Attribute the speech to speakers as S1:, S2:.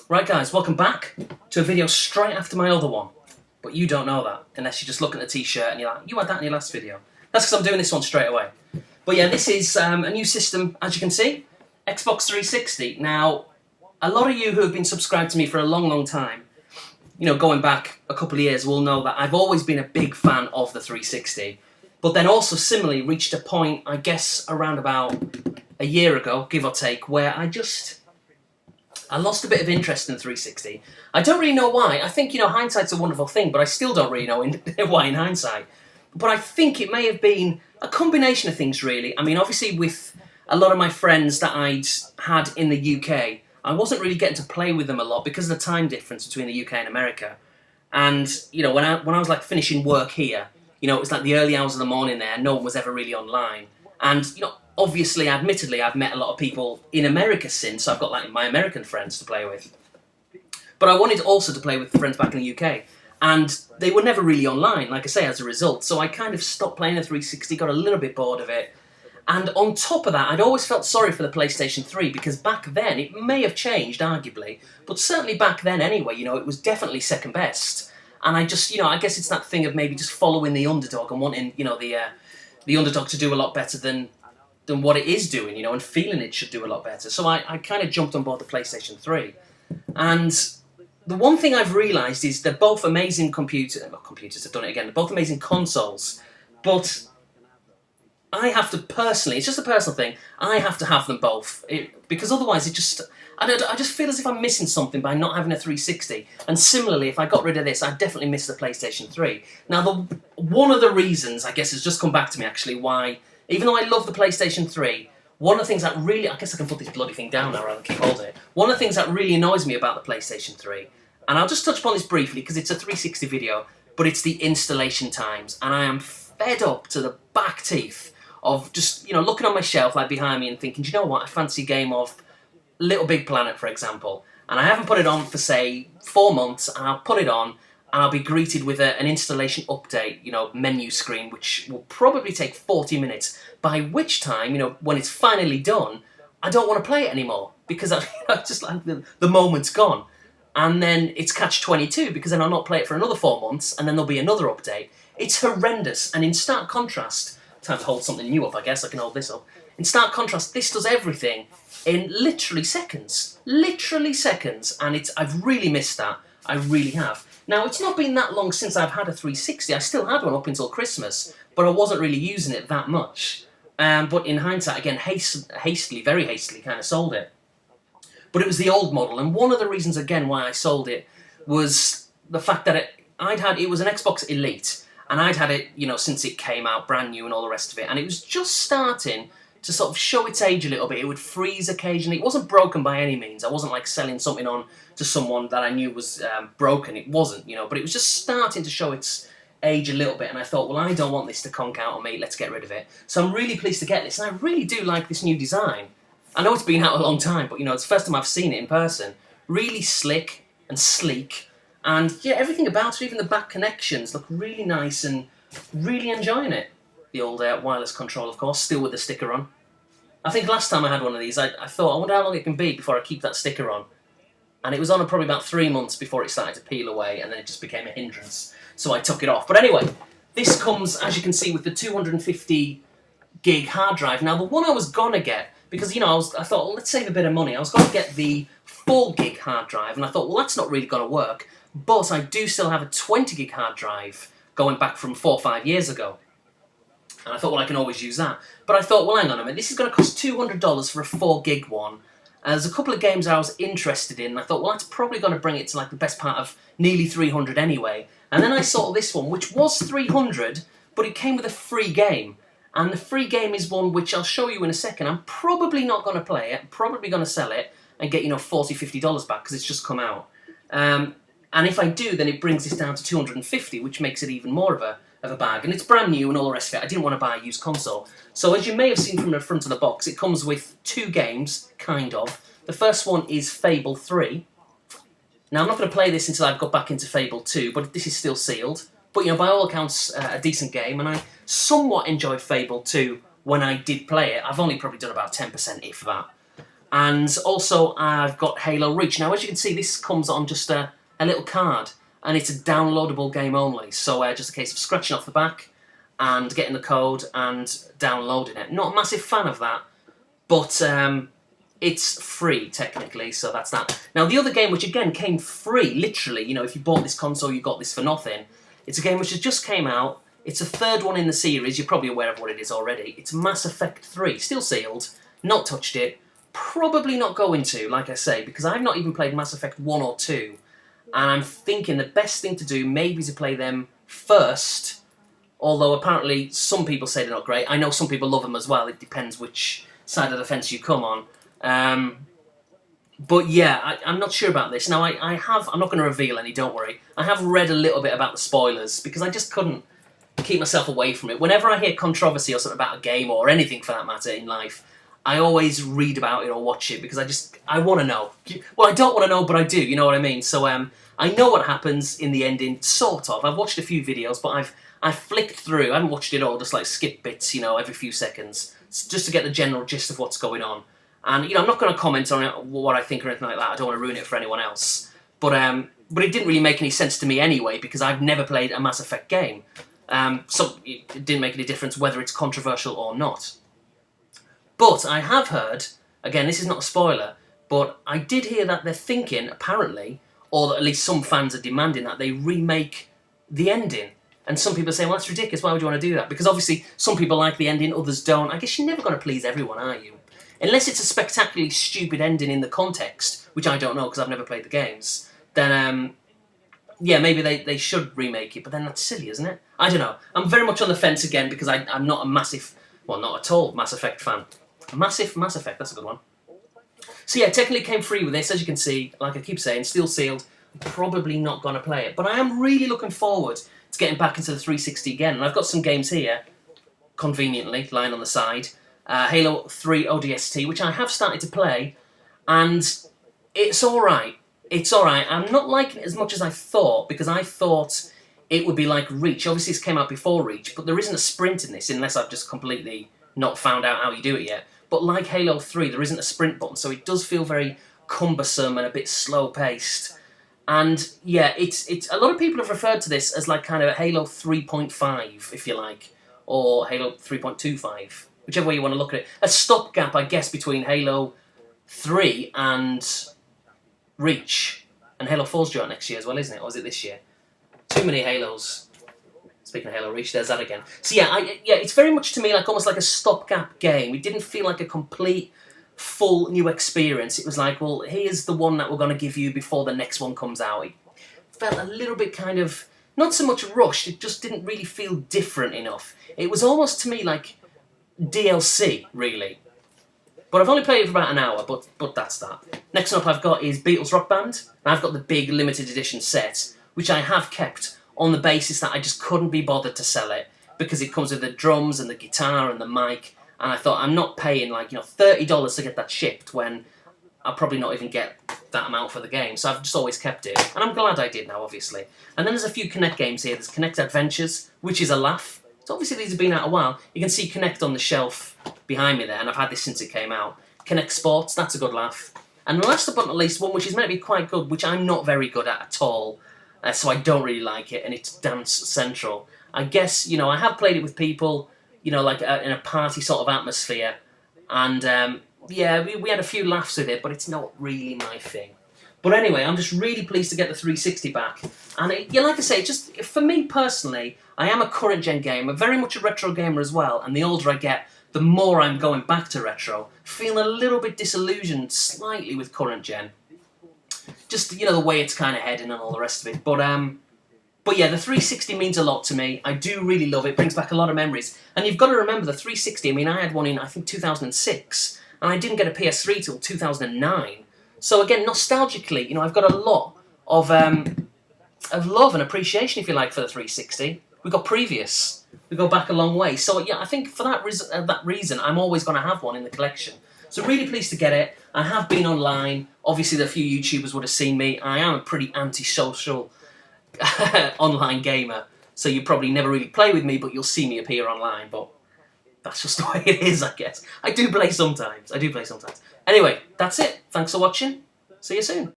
S1: Right guys, welcome back to a video straight after my other one. But you don't know that, unless you just look at the t-shirt and you're like, you had that in your last video. That's because I'm doing this one straight away. But yeah, this is a new system, as you can see, Xbox 360. Now, a lot of you who have been subscribed to me for a long time, you know, going back a couple of years, will know that I've always been a big fan of the 360. But then also similarly reached a point, I guess, around about a year ago, give or take, where I lost a bit of interest in 360. I don't really know why. I think, you know, hindsight's a wonderful thing, but I still don't really know why in hindsight. But I think it may have been a combination of things, really. I mean, obviously, with a lot of my friends that I'd had in the UK, I wasn't really getting to play with them a lot because of the time difference between the UK and America. And, you know, when I was, like, finishing work here, you know, it was like the early hours of the morning there, no one was ever really online. And, you know, obviously, admittedly, I've met a lot of people in America since, so I've got like my American friends to play with. But I wanted also to play with friends back in the UK, and they were never really online, like I say, as a result. So I kind of stopped playing the 360, got a little bit bored of it. And on top of that, I'd always felt sorry for the PlayStation 3, because back then, it may have changed, arguably, but certainly back then anyway, you know, it was definitely second best. And I just, you know, I guess it's that thing of maybe just following the underdog and wanting, you know, the underdog to do a lot better than what it is doing, you know, and feeling it should do a lot better. So I kind of jumped on board the PlayStation 3. And the one thing I've realised is they're both amazing computers, I've done it again, they're both amazing consoles, but I have to personally, it's just a personal thing, I have to have them both, because otherwise I just feel as if I'm missing something by not having a 360. And similarly, if I got rid of this, I'd definitely miss the PlayStation 3. Now, one of the reasons, I guess, has just come back to me, actually, why, even though I love the PlayStation 3, one of the things that really, I guess I can put this bloody thing down now rather than keep holding it. One of the things that really annoys me about the PlayStation 3, and I'll just touch upon this briefly because it's a 360 video, but it's the installation times. And I am fed up to the back teeth of just, you know, looking on my shelf like behind me and thinking, do you know what, I fancy a game of Little Big Planet, for example, and I haven't put it on for, say, 4 months, and I'll put it on, and I'll be greeted with an installation update, you know, menu screen, which will probably take 40 minutes, by which time, you know, when it's finally done, I don't want to play it anymore, because I just like the moment's gone. And then it's catch-22, because then I'll not play it for another 4 months, and then there'll be another update. It's horrendous, and in stark contrast, time to hold something new up, I guess, I can hold this up. In stark contrast, this does everything in literally seconds, and I've really missed that, I really have. Now, it's not been that long since I've had a 360, I still had one up until Christmas, but I wasn't really using it that much. But in hindsight, again, very hastily kind of sold it. But it was the old model, and one of the reasons, again, why I sold it was the fact that it was an Xbox Elite, and I'd had it, you know, since it came out, brand new and all the rest of it, and it was just starting to sort of show its age a little bit. It would freeze occasionally. It wasn't broken by any means. I wasn't like selling something on to someone that I knew was broken. It wasn't, you know, but it was just starting to show its age a little bit, and I thought, well, I don't want this to conk out on me, let's get rid of it. So I'm really pleased to get this, and I really do like this new design. I know it's been out a long time, but, you know, it's the first time I've seen it in person. Really slick and sleek, and yeah, everything about it, even the back connections, look really nice, and really enjoying it. The old wireless control, of course, still with the sticker on. I think last time I had one of these, I thought, I wonder how long it can be before I keep that sticker on. And it was on probably about 3 months before it started to peel away, and then it just became a hindrance. So I took it off. But anyway, this comes, as you can see, with the 250 gig hard drive. Now, the one I was gonna get, because, you know, I thought, well, let's save a bit of money. I was gonna get the 4 gig hard drive, and I thought, well, that's not really gonna work. But I do still have a 20 gig hard drive going back from 4 or 5 years ago. And I thought, well, I can always use that. But I thought, well, hang on a minute, this is going to cost $200 for a 4 gig one. There's a couple of games I was interested in, and I thought, well, that's probably going to bring it to like the best part of nearly 300 anyway. And then I saw this one, which was 300, but it came with a free game. And the free game is one which I'll show you in a second. I'm probably not going to play it, probably going to sell it, and get, you know, $40, $50 back, because it's just come out. And if I do, then it brings this down to 250, which makes it even more of a bag. And it's brand new and all the rest of it. I didn't want to buy a used console. So as you may have seen from the front of the box, it comes with 2 games, kind of. The first one is Fable 3. Now, I'm not going to play this until I've got back into Fable 2, but this is still sealed. But, you know, by all accounts, a decent game, and I somewhat enjoyed Fable 2 when I did play it. I've only probably done about 10% if that. And also I've got Halo Reach. Now as you can see, this comes on just a little card, and it's a downloadable game only. So just a case of scratching off the back and getting the code and downloading it. Not a massive fan of that, but it's free technically, so that's that. Now the other game, which again came free, literally, you know, if you bought this console, you got this for nothing. It's a game which has just came out. It's a third one in the series. You're probably aware of what it is already. It's Mass Effect 3, still sealed, not touched it. Probably not going to, like I say, because I've not even played Mass Effect 1 or 2. And I'm thinking the best thing to do maybe to play them first, although apparently some people say they're not great. I know some people love them as well. It depends which side of the fence you come on. But yeah, I'm not sure about this. Now, I'm not going to reveal any, don't worry. I have read a little bit about the spoilers, because I just couldn't keep myself away from it. Whenever I hear controversy or something about a game, or anything for that matter in life, I always read about it or watch it, because I want to know. Well, I don't want to know, but I do, you know what I mean? So I know what happens in the ending, sort of. I've watched a few videos, but I've flicked through. I haven't watched it all, just like skip bits, you know, every few seconds, just to get the general gist of what's going on. And, you know, I'm not going to comment on it, what I think or anything like that. I don't want to ruin it for anyone else. But it didn't really make any sense to me anyway, because I've never played a Mass Effect game. So it didn't make any difference whether it's controversial or not. But I have heard, again, this is not a spoiler, but I did hear that they're thinking, apparently, or that at least some fans are demanding, that they remake the ending. And some people say, well, that's ridiculous, why would you want to do that? Because obviously some people like the ending, others don't. I guess you're never going to please everyone, are you? Unless it's a spectacularly stupid ending in the context, which I don't know because I've never played the games, then, yeah, maybe they should remake it, but then that's silly, isn't it? I don't know. I'm very much on the fence again, because I'm not a massive, well, not at all, Mass Effect fan. Massive Mass Effect, that's a good one. So yeah, technically it came free with this, as you can see, like I keep saying, still sealed. I'm probably not going to play it, but I am really looking forward to getting back into the 360 again. And I've got some games here, conveniently, lying on the side. Halo 3 ODST, which I have started to play, and it's alright. It's alright. I'm not liking it as much as I thought, because I thought it would be like Reach. Obviously this came out before Reach, but there isn't a sprint in this, unless I've just completely not found out how you do it yet. But like Halo 3, there isn't a sprint button, so it does feel very cumbersome and a bit slow-paced. And yeah, it's a lot of people have referred to this as like kind of Halo 3.5, if you like, or Halo 3.25, whichever way you want to look at it. A stopgap, I guess, between Halo 3 and Reach. And Halo 4's due out next year as well, isn't it? Or is it this year? Too many Halos. Speaking of Halo Reach, there's that again. So yeah, it's very much to me like almost like a stopgap game. It didn't feel like a complete, full new experience. It was like, well, here's the one that we're going to give you before the next one comes out. It felt a little bit kind of, not so much rushed, it just didn't really feel different enough. It was almost to me like DLC, really. But I've only played it for about an hour, but that's that. Next up I've got is Beatles Rock Band. I've got the big limited edition set, which I have kept on the basis that I just couldn't be bothered to sell it, because it comes with the drums and the guitar and the mic, and I thought, I'm not paying like, you know, $30 to get that shipped when I'll probably not even get that amount for the game, so I've just always kept it, and I'm glad I did now, obviously. And then there's a few Kinect games here. There's Kinect Adventures, which is a laugh. So obviously these have been out a while. You can see Kinect on the shelf behind me there, and I've had this since it came out. Kinect Sports, that's a good laugh. And last but not least, one which is meant to be quite good, which I'm not very good at all, so I don't really like it, and it's Dance Central. I guess, you know, I have played it with people, you know, like in a party sort of atmosphere, and yeah, we had a few laughs with it, but it's not really my thing. But anyway, I'm just really pleased to get the 360 back, and yeah, like I say, just for me personally, I am a current gen gamer, very much a retro gamer as well, and the older I get, the more I'm going back to retro, feeling a little bit disillusioned slightly with current gen. Just, you know, the way it's kind of heading and all the rest of it. But yeah, the 360 means a lot to me. I do really love it. Brings back a lot of memories. And you've got to remember the 360, I mean, I had one in, I think, 2006, and I didn't get a PS3 till 2009. So again, nostalgically, you know, I've got a lot of love and appreciation, if you like, for the 360. We got previous. We go back a long way. So yeah, I think for that reason, I'm always going to have one in the collection. So really pleased to get it. I have been online. Obviously, the few YouTubers would have seen me. I am a pretty antisocial online gamer. So you probably never really play with me, but you'll see me appear online. But that's just the way it is, I guess. I do play sometimes. Anyway, that's it. Thanks for watching. See you soon.